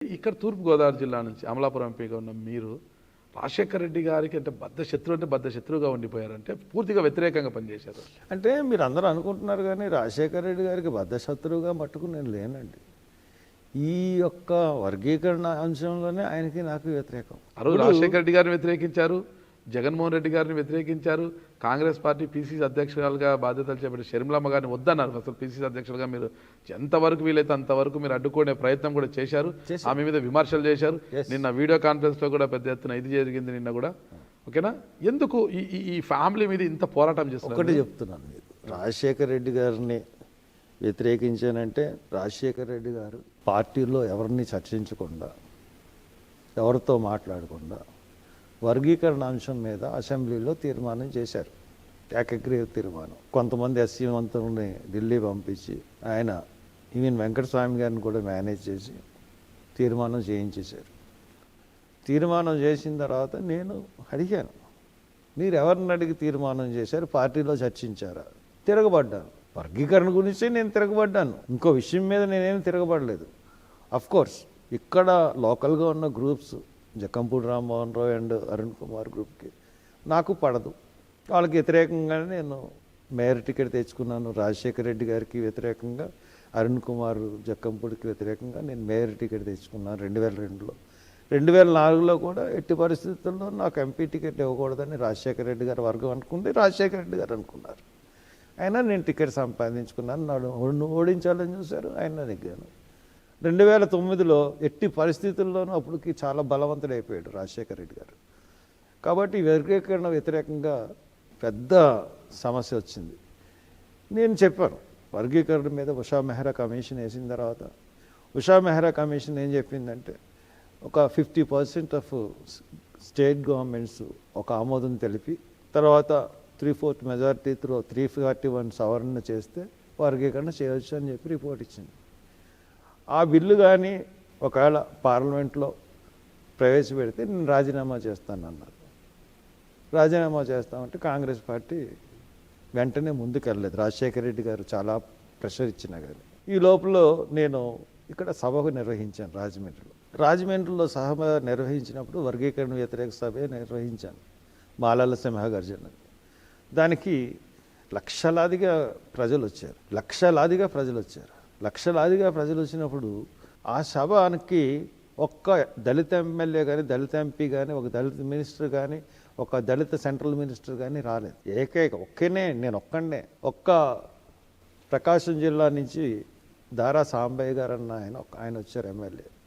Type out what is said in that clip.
ఇక్కడ తూర్పుగోదావరి జిల్లా నుంచి అమలాపురం ఎంపీగా ఉన్న మీరు రాజశేఖర రెడ్డి గారికి అంటే బద్ధ శత్రువుగా ఉండిపోయారంటే పూర్తిగా వ్యతిరేకంగా పనిచేశారు. అంటే మీరు అందరూ అనుకుంటున్నారు కానీ రాజశేఖర రెడ్డి గారికి బద్ధశత్రువుగా మట్టుకు నేను లేనండి. ఈ యొక్క వర్గీకరణ అంశంలోనే ఆయనకి నాకు వ్యతిరేకం. ఆ రోజు రాజశేఖర రెడ్డి గారిని వ్యతిరేకించారు, జగన్మోహన్ రెడ్డి గారిని వ్యతిరేకించారు, కాంగ్రెస్ పార్టీ పీసీసీ అధ్యక్షురాలుగా బాధ్యతలు చేపట్టి షర్మిలమ్మ గారిని వద్దన్నారు. అసలు పీసీసీ అధ్యక్షులుగా మీరు ఎంతవరకు వీలైతే అంతవరకు మీరు అడ్డుకునే ప్రయత్నం కూడా చేశారు, ఆమె మీద విమర్శలు చేశారు. నిన్న వీడియో కాన్ఫరెన్స్లో కూడా పెద్ద ఎత్తున ఇది జరిగింది నిన్న కూడా. ఓకేనా, ఎందుకు ఈ ఫ్యామిలీ మీద ఇంత పోరాటం చేస్తున్నారు? ఒకటి చెప్తున్నాను, మీరు రాజశేఖర రెడ్డి గారిని వ్యతిరేకించానంటే రాజశేఖర రెడ్డి గారు పార్టీలో ఎవరిని చర్చించకుండా, ఎవరితో మాట్లాడకుండా వర్గీకరణ అంశం మీద అసెంబ్లీలో తీర్మానం చేశారు. ఏకగ్రీవ తీర్మానం. కొంతమంది ఎస్సీ మంత్రుల్ని ఢిల్లీ పంపించి ఆయన ఈవెన్ వెంకటస్వామి గారిని కూడా మేనేజ్ చేసి తీర్మానం చేయించేశారు. తీర్మానం చేసిన తర్వాత నేను అడిగాను, మీరు ఎవరిని అడిగి తీర్మానం చేశారు, పార్టీలో చర్చించారా? తిరగబడ్డాను. వర్గీకరణ గురించి నేను తిరగబడ్డాను, ఇంకో విషయం మీద నేనేమి తిరగబడలేదు. అఫ్కోర్స్ ఇక్కడ లోకల్గా ఉన్న గ్రూప్స్ జక్కంపూడి రామ్మోహన్ రావు అండ్ అరుణ్ కుమార్ గ్రూప్కి నాకు పడదు. వాళ్ళకి వ్యతిరేకంగానే నేను మేయర్ టికెట్ తెచ్చుకున్నాను. రాజశేఖర రెడ్డి గారికి వ్యతిరేకంగా, అరుణ్ కుమార్ జక్కంపూడికి వ్యతిరేకంగా నేను మేయర్ టికెట్ తెచ్చుకున్నాను 2002లో. 2004లో కూడా ఎట్టి పరిస్థితుల్లో నాకు ఎంపీ టికెట్ ఇవ్వకూడదని రాజశేఖర రెడ్డి గారు వర్గం అనుకుంది, రాజశేఖర రెడ్డి గారు అనుకున్నారు. అయినా నేను టికెట్ సంపాదించుకున్నాను. నన్ను ఓడించాలని చూశారు, ఆయన నెగ్గాను. 2009లో ఎట్టి పరిస్థితుల్లోనూ అప్పటికి చాలా బలవంతుడైపోయాడు రాజశేఖర రెడ్డి గారు. కాబట్టి వర్గీకరణ వ్యతిరేకంగా పెద్ద సమస్య వచ్చింది. నేను చెప్పాను, వర్గీకరణ మీద ఉషా మెహ్రా కమిషన్ వేసిన తర్వాత ఉషా మెహ్రా కమిషన్ ఏం చెప్పిందంటే ఒక 50% ఆఫ్ స్టేట్ గవర్నమెంట్స్ ఒక ఆమోదం తెలిపి తర్వాత 3/4 మెజారిటీతో 341 సవరణ చేస్తే వర్గీకరణ చేయవచ్చు అని చెప్పి రిపోర్ట్ ఇచ్చింది. ఆ బిల్లు కానీ ఒకవేళ పార్లమెంట్లో ప్రవేశపెడితే నేను రాజీనామా చేస్తానన్నారు. రాజీనామా చేస్తామంటే కాంగ్రెస్ పార్టీ వెంటనే ముందుకెళ్ళలేదు. రాజశేఖర రెడ్డి గారు చాలా ప్రెషర్ ఇచ్చినా కానీ. ఈ లోపల నేను ఇక్కడ సభకు నిర్వహించాను రాజమండ్రిలో సభ నిర్వహించినప్పుడు వర్గీకరణ వ్యతిరేక సభ నిర్వహించాను, మాలల సింహగర్జన. దానికి లక్షలాదిగా ప్రజలు వచ్చారు. లక్షలాదిగా ప్రజలు వచ్చినప్పుడు ఆ సభకి ఒక్క దళిత ఎమ్మెల్యే కానీ, దళిత ఎంపీ కానీ, ఒక దళిత మినిస్టర్ కానీ, ఒక దళిత సెంట్రల్ మినిస్టర్ కానీ రాలేదు. నేను ఒక్కడే. ప్రకాశం జిల్లా నుంచి దారా సాంబయ్య గారు అన్న ఆయన వచ్చారు ఎమ్మెల్యే.